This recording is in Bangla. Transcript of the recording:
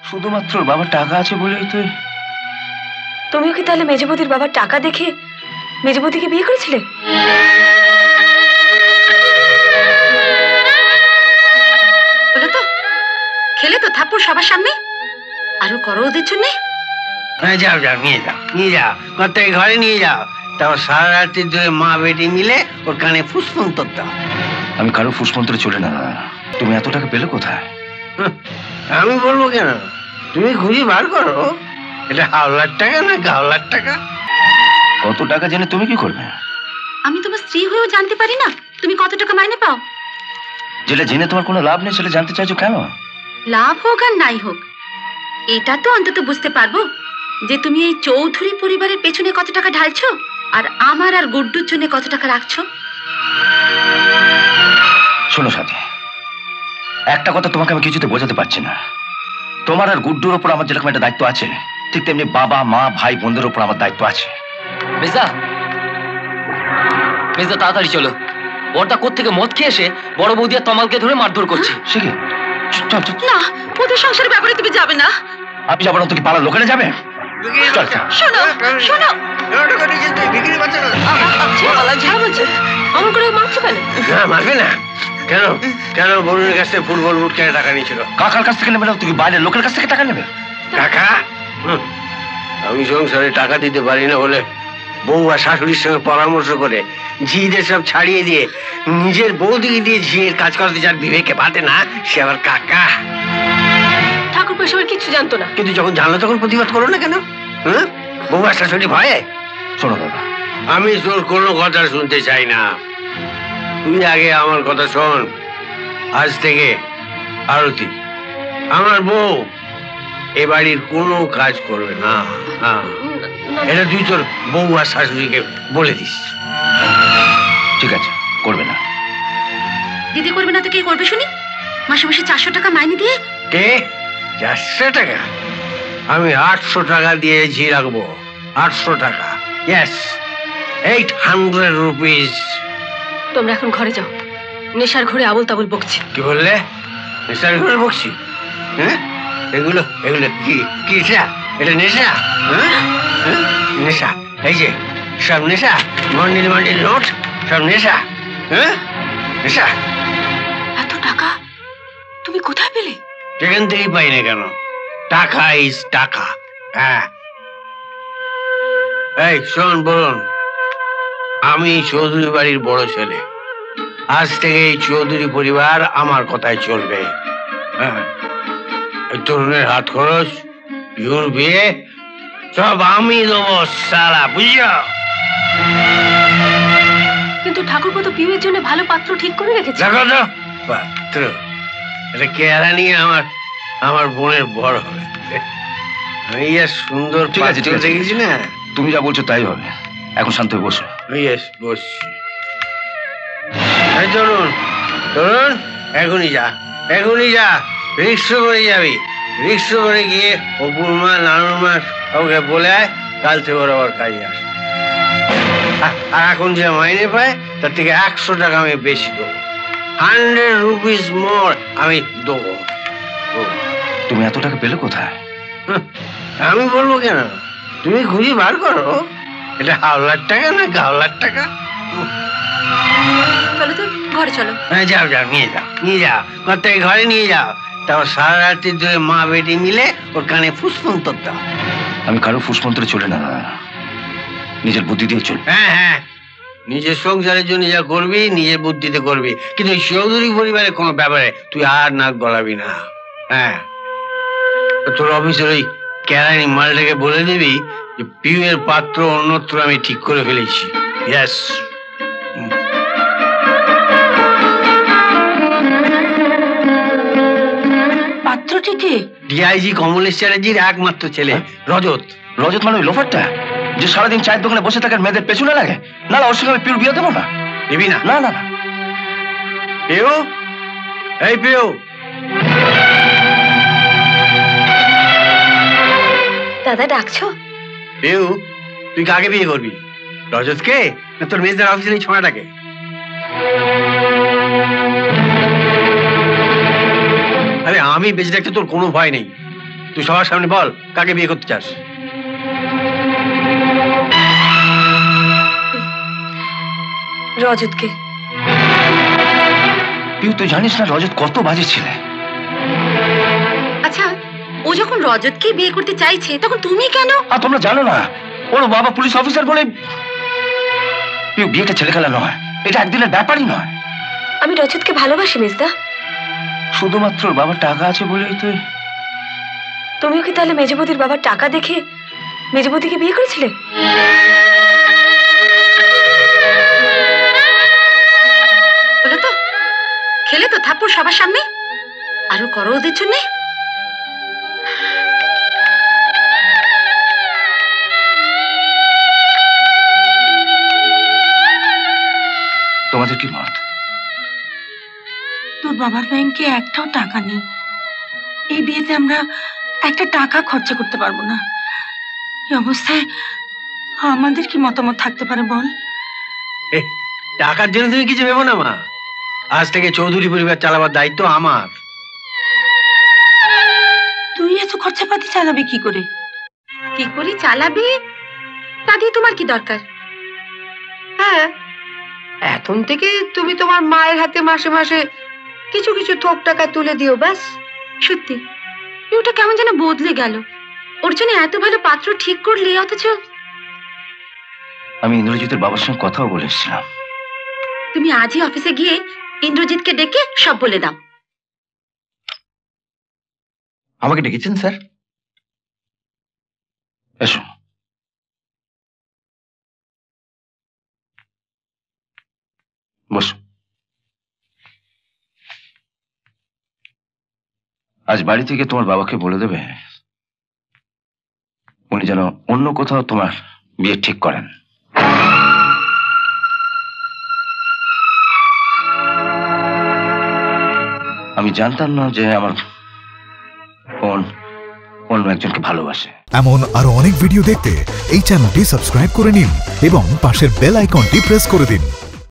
শুধুমাত্র ওর বাবার টাকা আছে বলেই তুই। তুমিও কি তাহলে মেজবৌদির বাবার টাকা দেখে মেজবৌদিকে বিয়ে করেছিলে? বলো তো, খেলে তো থাপ্পড় সবার সামনে? আরো করো ওদের জন্য। হ্যাঁ যাও যাও, নিয়ে যাও নিয়ে যাও, কর্তাকে ঘরে নিয়ে যাও। তারপর সারা রাত্রি ধরে মা বেটি মিলে ওর কানে ফুসমন্তর দাও। আমি কারো ফুসমন্ত্রে চলে না। তুমি এত টাকা পেলে কোথায়? আমি বলবো কেন, তুমি খুঁজে বার করো। এটা হাওলার টাকা না গাওলার টাকা? কত টাকা জেনে তুমি কি করবে? আমি তোমার স্ত্রী হয়েও জানতে পারি না তুমি কত টাকা মাইনে পাও? যেটা জেনে তোমার কোনো লাভ নেই সেটা জানতে চাইছো কেন? লাভ হোক আর নাই হোক, এটা তো অন্তত বুঝতে পারবো যে তুমি এই চৌধুরী পরিবারের পেছনে কত টাকা ঢালছো আর আমার আর গুড্ডুর জন্য কত টাকা রাখছো। শোনো সাথী, একটা কথা তোমাকে আমি কিছুতে বোঝাতে পারছি না। তোমার আর গুড্ডুর ওপর আমার যেরকম একটা দায়িত্ব আছে, ঠিক তেমনি বাবা মা ভাই বোনদের ওপর আমার দায়িত্ব আছে। মেজদা, মেজদা তাড়াতাড়ি চলো। বড়দা কোত্থেকে মদ খেয়ে এসে বড় বৌদি আর তমালকে ধরে মারধর করছে। সে কি? চল চল। না, ওদের সংসারের ব্যাপারে তুমি যাবে না। আপনি যাবো না তো কি পাড়ার লোকেরা যাবে? চল চল। শোনো শোনো, আমার করে মারছো কেন? না মারবে না কেন? কেন বরুণের কাছ থেকে ফুটবল বুট কেটে টাকা নিয়েছিল? কাকার কাছ থেকে নেবে না তুই বাইরের লোকের কাছ থেকে টাকা নেবে? টাকা? আমি সংসারে টাকা দিতে পারি না বলে বউ আর শাশুড়ির সঙ্গে পরামর্শ করে ঝিদের সব ছাড়িয়ে দিয়ে নিজের বৌদিকে দিয়ে ঝিয়ের কাজ করতে যার বিবেকে বাঁধে না, সে আবার কাকা। ঠাকুর পয়সার কিছু জানতো না, কিন্তু যখন জানলো তখন প্রতিবাদ করো না কেন? বউ আর শাশুড়ি ভয়ে? শোনো দাদা, আমি তোর কোনো কথা শুনতে চাই না। তুই আগে আমার কথা শোন। আজ থেকে আরতি আমার বউ এ বাড়ির কোনো কাজ করবে না। এটা তুই তোর বউ আর শাশুড়িকে বলে দিস। ঠিক আছে, করবে না। দিদি করবে না তো কে করবে শুনি? মাসে মাসে 400 টাকা মাইনে দিয়ে। কে? 400 টাকা? আমি 800 টাকা দিয়ে ঝি রাখবো। 800 টাকা, ইয়েস, 800 রুপিস। তোমরা এখন ঘরে যাও, নেশার ঘরে আবল তাবল বকছি। কি বললে? নেশার ঘরে বকছি? হ্যাঁ, এগুলো এগুলো কি কি নেশা? এটা নেশা? নেশা? এই যে সব নেশা, মন্ডিল মন্ডিল নোট, সব নেশা। হ্যাঁ, নেশা। এত টাকা তুমি কোথায় পেলে? যেখান থেকেই পাই না কেন, টাকা ইজ টাকা। হ্যাঁ, এই শোন বলুন, আমি চৌধুরী বাড়ির বড় ছেলে। আজ থেকে এই চৌধুরী পরিবার আমার কথায় চলবে। হ্যাঁ, তরুণের হাত খরচ, পিউর বিয়ে সব আমি দেবো সালা, বুঝছো? কিন্তু ঠাকুরপো তো পিউয়ের জন্য ভালো পাত্র ঠিক করে রেখেছে। দেখো তো পাত্র, এটা কেয়ারা নিয়ে আমার বোনের বড় হবে। আমি আর সুন্দর ঠিক আছে, ঠিক আছে, দেখেছি না। তুমি যা বলছো তাই হবে। এখন শান্ত হয়ে বসো। ইয়েস, বসছি। তরুণ তরুণ, এখনই যা, এখনই যা। রিক্সা করে যাবি, রিক্সা করে গিয়ে অপুর মা নানুর মা ওকে বলে আয়, কাল থেকে ওর আবার কাজে আসে। আর এখন যে মাইনে পায় তার থেকে 100 টাকা আমি বেশি দেবো। 100 রুপিস মোর আমি দেবো। তুমি এত টাকা পেলে কোথায়? আমি বলবো কেন, তুমি খুঁজে বার করো। এটা হাওলার টাকা না গাওলার টাকা? চলো তো ঘরে চলো। হ্যাঁ যাও যাও, নিয়ে যাও নিয়ে যাও, কর্তাকে ঘরে নিয়ে যাও। তারপর সারা রাত্রি ধরে মা বেটি মিলে ওর কানে ফুসমন্তর দাও। আমি কারো ফুসমন্ত্রে চলে না, নিজের বুদ্ধি দিয়ে চল। হ্যাঁ হ্যাঁ, নিজের সংসারের জন্য যা করবি নিজের বুদ্ধিতে করবি, কিন্তু ওই চৌধুরী পরিবারের কোনো ব্যাপারে তুই আর নাক গলাবি না। হ্যাঁ, তোর অফিসের ওই কেরানি মালটাকে বলে দিবি যে পিউয়ের পাত্র অন্যত্র আমি ঠিক করে ফেলেছি। ইয়েস। পাত্রটি কে? ডিআইজি কমলেশ চ্যাটার্জির একমাত্র ছেলে রজত। রজত মানে ওই লোফারটা যে সারাদিন চায়ের দোকানে বসে থাকার মেয়েদের পেছনে লাগে? না না, ওর সঙ্গে আমি পিউর বিয়ে দেবো না। দিবি না? না না না। পিউ, এই পিউ। দাদা ডাকছো? পিউ, তুই কাকে বিয়ে করবি, রজতকে না তোর মেজদার অফিসের এই ছোঁয়াটাকে? আরে আমি বেঁচে থাকতে তোর কোনো ভয় নেই। তুই সবার সামনে বল কাকে বিয়ে করতে চাস। রজতকে। পিউ তুই জানিস না রজত কত বাজে ছেলে। আচ্ছা, ও যখন রজতকে বিয়ে করতে চাইছে তখন তুমি কেন? আর তোমরা জানো না ওর বাবা পুলিশ অফিসার বলে। পিউ বিয়েটা ছেলে খেলা নয়, এটা একদিনের ব্যাপারই নয়। আমি রজতকে ভালোবাসি মেজদা। শুধুমাত্র ওর বাবার টাকা আছে বলেই তুই। তুমিও কি তাহলে মেজবৌদির বাবার টাকা দেখে মেজবৌদিকে বিয়ে করেছিলে? বলো তো, খেলে তো থাপ্পড় সবার সামনে। আরো করো ওদের জন্য। তোমাদের কি মত? তোর বাবার ব্যাংকে একটাও টাকা নেই। এই বিয়েতে আমরা একটা টাকা খরচা করতে পারবো না। এই অবস্থায় আমাদের কি মতামত থাকতে পারে বল? টাকার জন্য তুমি কিছু ভেবো না মা, আজ থেকে চৌধুরী পরিবার চালাবার দায়িত্ব আমার। তুই এত খরচাপাতি চালাবি কি করে? কি করে চালাবে তা দিয়ে তোমার কি দরকার? হ্যাঁ, এখন থেকে তুমি তোমার মায়ের হাতে মাসে মাসে কিছু কিছু থোক টাকা তুলে দিও ব্যাস। সত্যি ওটা কেমন যেন বদলে গেল। ওর জন্য এত ভালো পাত্র ঠিক করলে, অথচ আমি ইন্দ্রজিতের বাবার সঙ্গে কথাও বলে এসেছিলাম। তুমি আজই অফিসে গিয়ে ইন্দ্রজিৎকে ডেকে সব বলে দাও। আমাকে ডেকেছেন স্যার? এসো। বসো। আজ বাড়ি থেকে তোমার বাবাকে বলে দেবে উনি যেন অন্য কোথাও তোমার বিয়ে ঠিক করেন। আমি জানতাম না যে আমার বোন অন্য একজনকে ভালোবাসে। এমন আরো অনেক ভিডিও দেখতে এই চ্যানেলটি সাবস্ক্রাইব করে নিন এবং পাশের বেল আইকনটি প্রেস করে দিন।